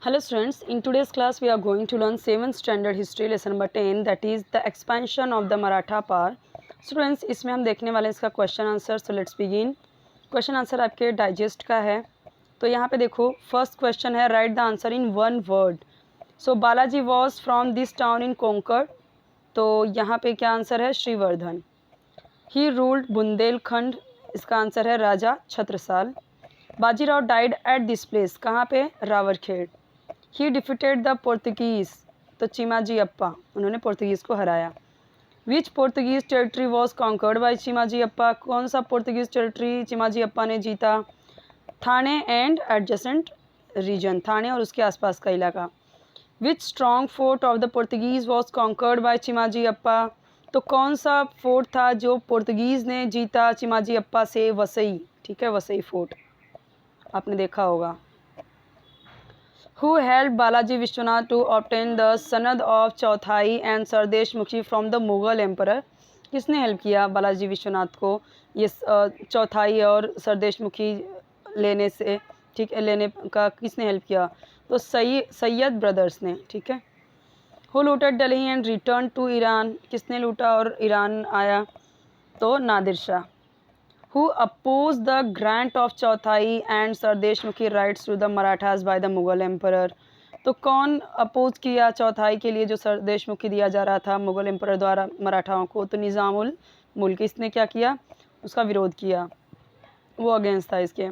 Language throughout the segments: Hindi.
Hello students, in today's class we are going to learn 7th standard history lesson number 10, that is the expansion of the Maratha power. Students, इसमें हम देखने वाले हैं इसका question answer. So let's begin. Question answer आपके डाइजेस्ट का है. तो यहाँ पे देखो, फर्स्ट क्वेश्चन है write the answer in one word. So Balaji was from this town in Konkan. तो यहाँ पे क्या आंसर है? श्रीवर्धन. He ruled Bundelkhand. इसका आंसर है Raja Chhatrasal. Bajirao died at this place. कहाँ पे? Rawarkhed. He defeated the Portuguese. तो चिमाजी अप्पा, उन्होंने पोर्तुगीज़ को हराया. विच Portuguese territory was conquered by Chimaji Appa. कौन सा पोर्तुगीज टेरिटरी चिमाजी अप्पा ने जीता? Thane and adjacent region, Thane और उसके आसपास का इलाका. Which strong fort of the Portuguese was conquered by Chimaji Appa. तो कौन सा फोर्ट था जो पोर्तुगीज़ ने जीता चिमाजी अप्पा से? वसई. ठीक है, वसई फोर्ट आपने देखा होगा. Who helped Balaji Vishwanath to obtain the सनद of चौथाई and sardeshmukhi from the Mughal emperor? किसने हेल्प किया बालाजी विश्वनाथ को ये चौथाई और सरदेशमुखी लेने से? ठीक है, लेने का किसने हेल्प किया? तो सैयद ब्रदर्स ने. ठीक है. Who looted Delhi and returned to Iran. किसने लूटा और ईरान आया? तो Nadir Shah. Who opposed the grant of चौथाई and sardeshmukhi rights to the Marathas by the Mughal emperor? तो कौन अपोज किया चौथाई के लिए जो सरदेशमुखी दिया जा रहा था मुग़ल एम्पर द्वारा मराठाओं को? तो निज़ामुल मुल्क. इसने क्या किया? उसका विरोध किया, वो अगेंस्ट था इसके.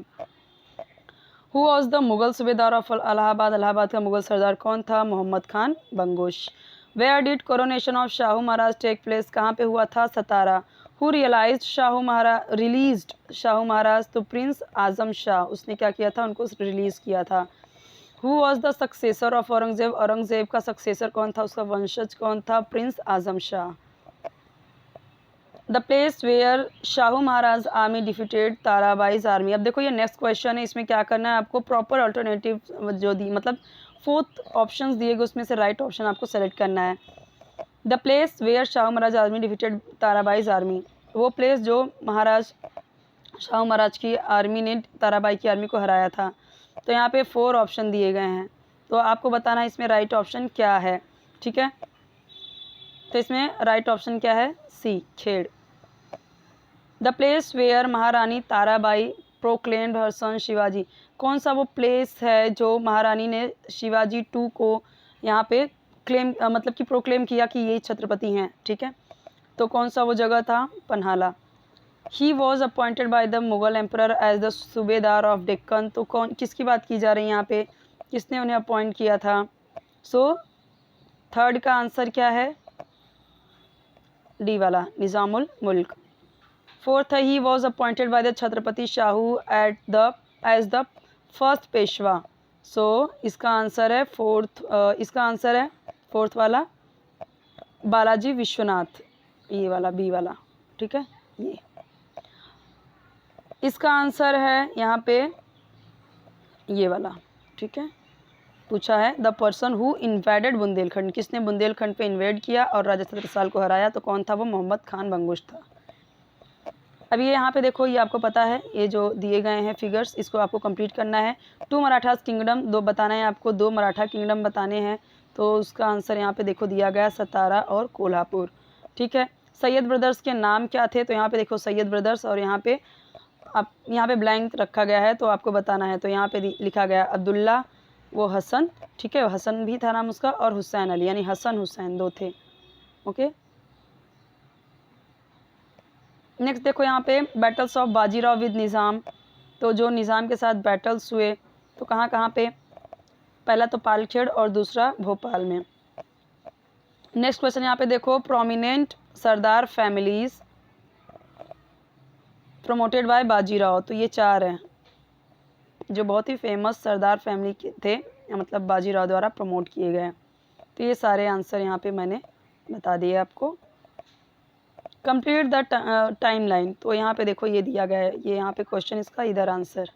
हु वॉज द मुग़ल सूबेदार ऑफ इलाहाबाद. इलाहाबाद का मुग़ल सरदार कौन था? Mohammad Khan Bangash. Where did coronation of Shahu Maharaj take place. कहाँ पे हुआ था? सतारा. Who released Shahu Maharaj. तो प्रिंस आज़म शाह, उसने क्या किया था? उनको रिलीज़ किया था. Who was the successor of Aurangzeb. Aurangzeb का सक्सेसर कौन था? उसका वंशज कौन था? Prince Azam Shah. The place where Shahu Maharaj army defeated Tarabai's army. अब देखो ये नेक्स्ट क्वेश्चन है, इसमें क्या करना है आपको? प्रॉपर अल्टरनेटिव जो दी, मतलब 4th ऑप्शंस दिए गए उसमें से राइट ऑप्शन आपको सेलेक्ट करना है. The place where Shahu Maharaj army defeated Tarabai's army. वो प्लेस जो महाराज शाहू महाराज की आर्मी ने ताराबाई की आर्मी को हराया था. तो यहाँ पे 4 ऑप्शन दिए गए हैं, तो आपको बताना है इसमें राइट ऑप्शन क्या है. ठीक है, तो इसमें राइट ऑप्शन क्या है? सी, खेड़. द प्लेस वेयर महारानी ताराबाई प्रोक्लेम्ड हर सन शिवाजी. कौन सा वो प्लेस है जो महारानी ने शिवाजी 2 को यहाँ पे क्लेम मतलब कि प्रोक्लेम किया कि ये छत्रपति हैं? ठीक है, तो कौन सा वो जगह था? Panhala. He was appointed by the Mughal emperor as the subedar of Deccan. तो कौन, किसकी बात की जा रही है यहाँ पे? किसने उन्हें अपॉइंट किया था? सो थर्ड का आंसर क्या है? डी वाला, निज़ामुल मुल्क. फोर्थ है he was appointed by the Chhatrapati Shahu as the first Peshwa. So इसका आंसर है इसका आंसर है फोर्थ वाला, बालाजी विश्वनाथ, ये वाला बी वाला. ठीक है, ये इसका आंसर है यहाँ पे ये वाला. ठीक है, पूछा है the person who invaded Bundelkhand. किसने बुंदेलखंड पे इन्वेड किया और राजा छत्रसाल को हराया? तो कौन था वो? मोहम्मद खान बंगुश था. अब ये यहाँ पे देखो, ये आपको पता है, ये जो दिए गए हैं फिगर्स, इसको आपको कंप्लीट करना है. 2 मराठास किंगडम, 2 बताना है आपको, 2 मराठा किंगडम बताने हैं. तो उसका आंसर यहाँ पे देखो दिया गया, सतारा और कोल्हापुर. ठीक है. सैयद ब्रदर्स के नाम क्या थे? तो यहाँ पे देखो सैयद ब्रदर्स, और यहाँ पे आप यहाँ पे ब्लैंक रखा गया है, तो आपको बताना है. तो यहाँ पे लिखा गया अब्दुल्ला, वो हसन. ठीक है, हसन भी था नाम उसका, और हुसैन अली, यानी हसन हुसैन 2 थे. ओके. नेक्स्ट देखो यहाँ पे बैटल्स ऑफ बाजीराव विद निज़ाम. तो जो निज़ाम के साथ बैटल्स हुए, तो कहाँ कहाँ पे? पहला तो पालखेड़ और दूसरा भोपाल में. नेक्स्ट क्वेश्चन यहाँ पे देखो, prominent Sardar families promoted by Bajirao. तो ये 4 हैं जो बहुत ही फेमस सरदार फैमिली के थे, मतलब बाजीराव द्वारा प्रमोट किए गए. तो ये सारे आंसर यहाँ पे मैंने बता दिए आपको. Complete the time line. तो यहाँ पे देखो ये दिया गया है, ये यहाँ पे क्वेश्चन, इसका इधर आंसर.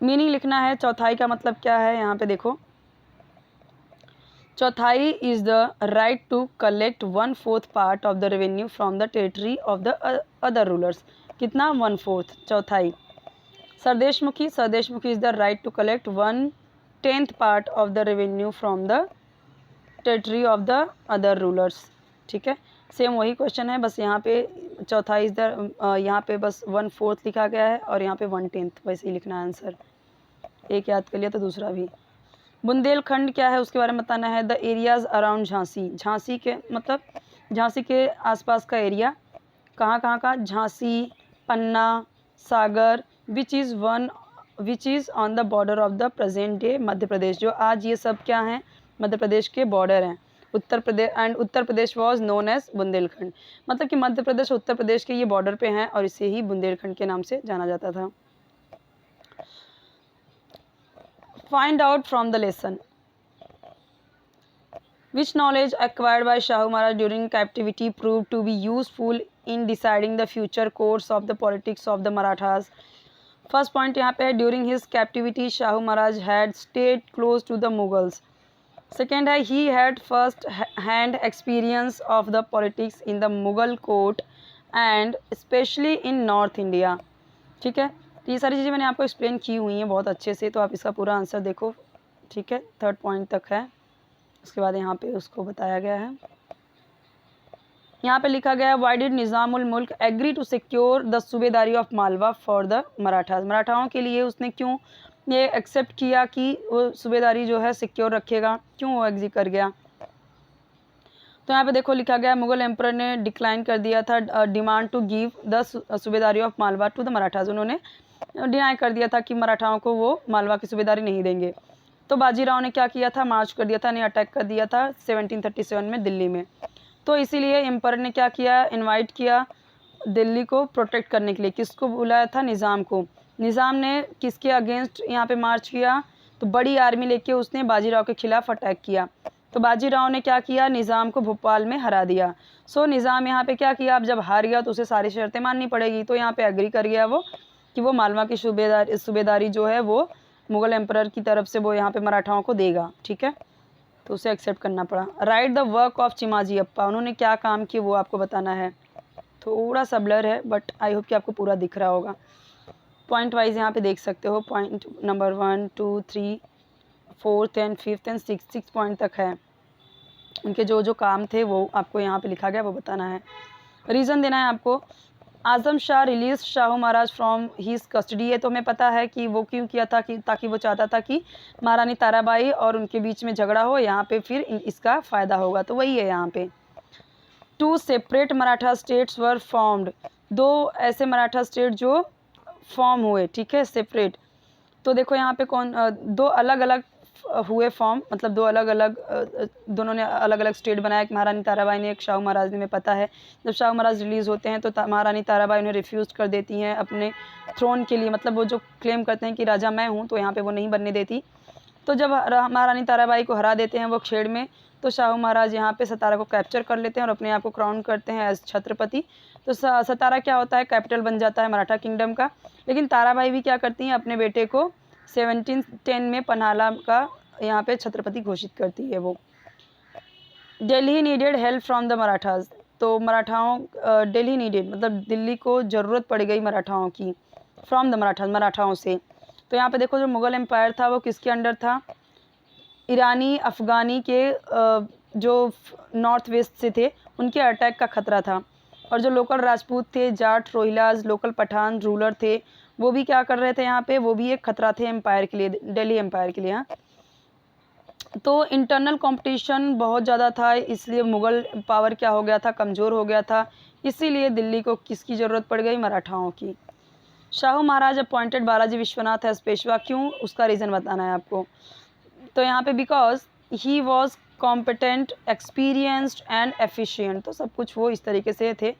मीनिंग लिखना है. चौथाई का मतलब क्या है? यहाँ पे देखो, chauthai is the right to collect 1/4 part of the revenue from the territory of the other rulers. कितना? 1/4, चौथाई। Sardeshmukhi, sardeshmukhi is the right to collect 1/10 part of the revenue from the territory of the other rulers. ठीक है, सेम वही क्वेश्चन है, बस यहाँ पे चौथाई इज द यहाँ पे बस 1/4 लिखा गया है और यहाँ पे 1/10 वैसे ही लिखना है आंसर। एक याद कर लिया तो दूसरा भी। बुंदेलखंड क्या है उसके बारे में बताना है। The areas around Jhansi, Jhansi के मतलब झांसी के आसपास का एरिया, कहाँ कहाँ का? Jhansi, Panna, Sagar, which is on the border of the present day Madhya Pradesh. जो आज ये सब क्या हैं? मध्य प्रदेश के बॉर्डर हैं। Uttar Pradesh and Uttar Pradesh was known as Bundelkhand, मतलब कि मध्य प्रदेश उत्तर प्रदेश के ये बॉर्डर पे हैं और इसे ही बुंदेलखंड के नाम से जाना जाता था। Find out from the lesson which knowledge acquired by Shahu Maharaj during captivity proved to be useful in deciding the future course of the politics of the Marathas। First point यहाँ पे है, during his captivity Shahu Maharaj had stayed close to the Mughals. Second है, he had first hand experience of the politics in the Mughal court and specially in north India. ठीक है, तो ये सारी चीज़ें मैंने आपको एक्सप्लेन की हुई हैं बहुत अच्छे से, तो आप इसका पूरा आंसर देखो। ठीक है, थर्ड पॉइंट तक है, उसके बाद यहाँ पे उसको बताया गया है। यहाँ पे लिखा गया है, Y did Nizamul Mulk agree to secure the subedari of Malwa for the Marathas. मराठाओं के लिए उसने क्यों ये एक्सेप्ट किया कि वो सूबेदारी जो है सिक्योर रखेगा, क्यों वो एग्री कर गया? तो यहाँ पे देखो लिखा गया, मुगल एम्पर ने डिक्लाइन कर दिया था demand to give the subedari of Malwa to the Marathas. उन्होंने डिनाई कर दिया था कि मराठाओं को वो मालवा की सूबेदारी नहीं देंगे। तो बाजीराव ने क्या किया था? मार्च कर दिया था, यानी अटैक कर दिया था 1737 में दिल्ली में। तो इसीलिए एम्पर ने क्या किया? इनवाइट किया दिल्ली को प्रोटेक्ट करने के लिए। किसको बुलाया था? निज़ाम को। निज़ाम ने किसके अगेंस्ट यहाँ पे मार्च किया? तो बड़ी आर्मी लेके उसने बाजीराव के खिलाफ अटैक किया। तो बाजीराव ने क्या किया? निज़ाम को भोपाल में हरा दिया। सो निज़ाम यहाँ पे क्या किया? अब जब हार गया तो उसे सारी शर्तें माननी पड़ेगी, तो यहाँ पे एग्री कर गया वो कि वो मालवा की सूबेदारी जो है वो मुगल एम्परर की तरफ से वो यहाँ पे मराठाओं को देगा। ठीक है, तो उसे एक्सेप्ट करना पड़ा। Write the work of Chimaji Appa, उन्होंने क्या काम किए वो आपको बताना है। थोड़ा सा ब्लर है बट आई होप कि आपको पूरा दिख रहा होगा। पॉइंट वाइज यहाँ पे देख सकते हो, point number 1, 2, 3, 4th and 5th and 6 point तक है। उनके जो जो काम थे वो आपको यहाँ पे लिखा गया, वो बताना है। रीज़न देना है आपको। Azam Shah release Shahu Maharaj from his custody है, तो हमें पता है कि वो क्यों किया था कि ताकि वो चाहता था कि महारानी ताराबाई और उनके बीच में झगड़ा हो, यहाँ पे फिर इसका फ़ायदा होगा, तो वही है यहाँ पे। 2 separate Maratha states were formed, 2 ऐसे मराठा स्टेट जो फॉर्म हुए। ठीक है, सेपरेट। तो देखो यहाँ पे कौन 2 अलग अलग हुए फॉर्म, मतलब 2 अलग अलग दोनों ने अलग अलग स्टेट बनाया। एक महारानी ताराबाई ने, एक शाहू महाराज ने। में पता है जब शाहू महाराज रिलीज़ होते हैं तो महारानी ताराबाई उन्हें रिफ्यूज़ कर देती हैं अपने थ्रोन के लिए, मतलब वो जो क्लेम करते हैं कि राजा मैं हूँ, तो यहाँ पे वो नहीं बनने देती। तो जब महारानी ताराबाई को हरा देते हैं वो खेड़ में, तो शाहू महाराज यहाँ पे सतारा को कैप्चर कर लेते हैं और अपने आप को क्राउन करते हैं एज छत्रपति। तो सतारा क्या होता है? कैपिटल बन जाता है मराठा किंगडम का। लेकिन ताराबाई भी क्या करती हैं? अपने बेटे को 1710 में पन्हाला का यहाँ पे छत्रपति घोषित करती है वो। Delhi needed help from the Marathas, तो मराठाओं दिल्ली नीडेड मतलब दिल्ली को ज़रूरत पड़ गई मराठाओं की, फ्रॉम द मराठास मराठाओं से। तो यहाँ पे देखो जो मुग़ल एम्पायर था वो किसके अंडर था? ईरानी अफ़गानी के जो नॉर्थ वेस्ट से थे उनके अटैक का खतरा था। और जो लोकल राजपूत थे, जाट, रोहिलाज, लोकल पठान रूलर थे, वो भी क्या कर रहे थे यहाँ पे? वो भी एक खतरा थे एम्पायर के लिए, दिल्ली एम्पायर के लिए। हाँ, तो इंटरनल कंपटीशन बहुत ज़्यादा था, इसलिए मुग़ल पावर क्या हो गया था? कमज़ोर हो गया था। इसीलिए दिल्ली को किसकी ज़रूरत पड़ गई? मराठाओं की। शाहू महाराज अपॉइंटेड बालाजी विश्वनाथ एज पेशवा, क्यों? उसका रीज़न बताना है आपको। तो यहाँ पे because he was competent, experienced and efficient, तो सब कुछ वो इस तरीके से थे।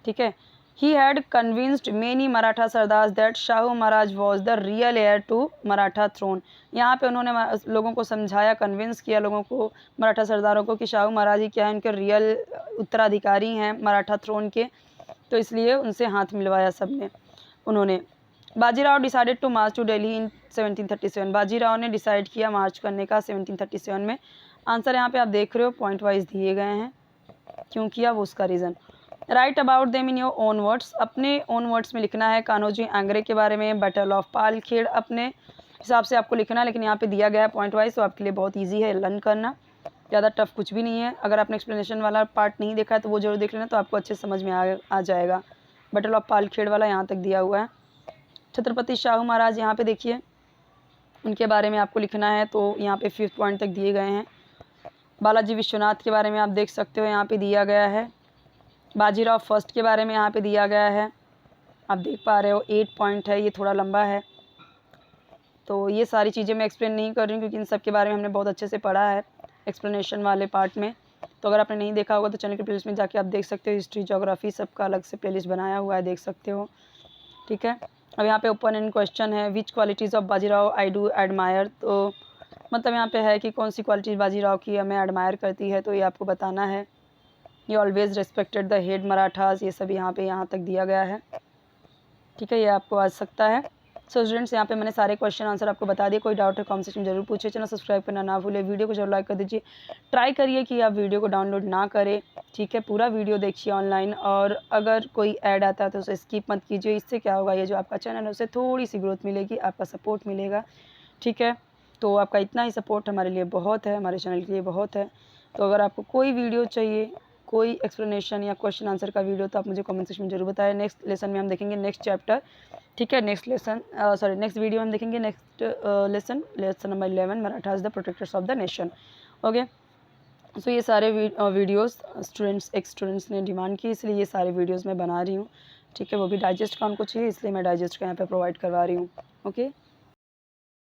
ठीक है, he had convinced many Maratha sardars that Shahu Maharaj was the real heir to Maratha throne. यहाँ पे उन्होंने लोगों को समझाया, कन्विंस किया लोगों को, मराठा सरदारों को, कि शाहू महाराज ही क्या है, उनके रियल उत्तराधिकारी हैं मराठा थ्रोन के। तो इसलिए उनसे हाथ मिलवाया सबने उन्होंने। Bajirao decided to march to Delhi in 1737, Bajirao ने डिसाइड किया मार्च करने का 1737 में। आंसर यहाँ पे आप देख रहे हो पॉइंट वाइज दिए गए हैं, क्यों किया वो उसका reason. Right about them in your own words, अपने ओन वर्ड्स में लिखना है कान्होजी आंग्रे के बारे में, बैटल ऑफ पालखेड़ अपने हिसाब से आपको लिखना है, लेकिन यहाँ पे दिया गया है पॉइंट वाइज, तो आपके लिए बहुत ईजी है लर्न करना, ज़्यादा टफ कुछ भी नहीं है। अगर आपने एक्सप्लेनेशन वाला पार्ट नहीं देखा है तो वो जरूर देख लेना, तो आपको अच्छे समझ में आ जाएगा। बैटल ऑफ पालखेड़ वाला यहाँ तक दिया हुआ है। छत्रपति शाहू महाराज यहाँ पे देखिए, उनके बारे में आपको लिखना है, तो यहाँ पे 5th पॉइंट तक दिए गए हैं। बालाजी विश्वनाथ के बारे में आप देख सकते हो, यहाँ पे दिया गया है। बाजीराव फर्स्ट के बारे में यहाँ पे दिया गया है, आप देख पा रहे हो 8 पॉइंट है, ये थोड़ा लंबा है, तो ये सारी चीज़ें मैं एक्सप्लेन नहीं कर रही हूँ क्योंकि इन सब के बारे में हमने बहुत अच्छे से पढ़ा है एक्सप्लेनेशन वाले पार्ट में। तो अगर आपने नहीं देखा होगा तो चैनल की प्लेलिस्ट में जाके आप देख सकते हो, हिस्ट्री ज्योग्राफी सबका अलग से प्लेलिस्ट बनाया हुआ है, देख सकते हो। ठीक है, अब यहाँ पे ओपन एंड क्वेश्चन है, which qualities of Bajirao I do admire, तो मतलब यहाँ पे है कि कौन सी क्वालिटीज़ बाजीराव की हमें एडमायर करती है, तो ये आपको बताना है। ये always respected the head Marathas, ये सब यहाँ तक दिया गया है। ठीक है, ये आपको आ सकता है। सो स्टूडेंट्स, यहाँ पे मैंने सारे क्वेश्चन आंसर आपको बता दिए, कोई डाउट है कमेंट सेक्शन में जरूर पूछे, चैनल सब्सक्राइब करना ना भूले, वीडियो को जरूर लाइक कर दीजिए। ट्राई करिए कि आप वीडियो को डाउनलोड ना करें, ठीक है, पूरा वीडियो देखिए ऑनलाइन, और अगर कोई ऐड आता है तो उसे स्किप मत कीजिए। इससे क्या होगा, ये जो आपका चैनल है उसे थोड़ी सी ग्रोथ मिलेगी, आपका सपोर्ट मिलेगा। ठीक है, तो आपका इतना ही सपोर्ट हमारे लिए बहुत है, हमारे चैनल के लिए बहुत है। तो अगर आपको कोई वीडियो चाहिए, कोई एक्सप्लेनेशन या क्वेश्चन आंसर का वीडियो, तो आप मुझे कमेंट सेक्शन में जरूर बताएं। नेक्स्ट लेसन में हम देखेंगे नेक्स्ट चैप्टर, ठीक है, नेक्स्ट वीडियो हम देखेंगे next lesson number 11, Marathas the protectors of the nation. Okay, so ये सारे वीडियोस स्टूडेंट्स ने डिमांड की, इसलिए ये सारे वीडियोस मैं बना रही हूँ। ठीक है, वो भी डाइजेस्ट का उनको चाहिए, इसलिए मैं डाइजेस्ट का यहाँ पे प्रोवाइड करवा रही हूँ। ओके।